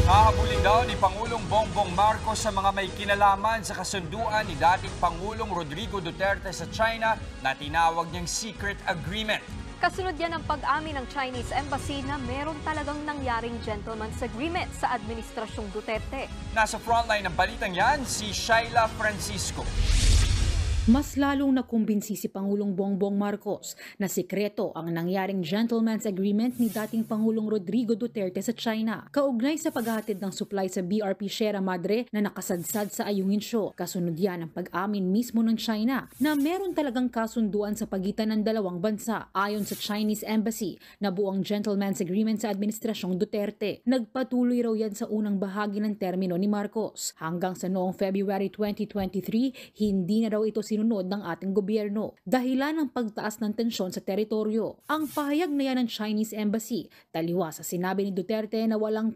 Hahabulin daw ni Pangulong Bongbong Marcos sa mga may kinalaman sa kasunduan ni dating Pangulong Rodrigo Duterte sa China na tinawag niyang secret agreement. Kasunod yan ang pag-amin ng Chinese Embassy na meron talagang nangyaring gentleman's agreement sa Administrasyong Duterte. Nasa frontline ng balitang yan, si Shaila Francisco. Mas lalong nakumbinsi si Pangulong Bongbong Marcos na sikreto ang nangyaring gentleman's agreement ni dating Pangulong Rodrigo Duterte sa China kaugnay sa paghahatid ng supply sa BRP Sierra Madre na nakasadsad sa Ayungin Show. Kasunod yan ang pag-amin mismo ng China na meron talagang kasunduan sa pagitan ng dalawang bansa. Ayon sa Chinese Embassy na buong gentleman's agreement sa Administrasyong Duterte. Nagpatuloy raw yan sa unang bahagi ng termino ni Marcos. Hanggang sa noong February 2023, hindi na raw ito sinunod ng ating gobyerno dahilan ng pagtaas ng tensyon sa teritoryo. Ang pahayag na yan ng Chinese Embassy taliwas sa sinabi ni Duterte na walang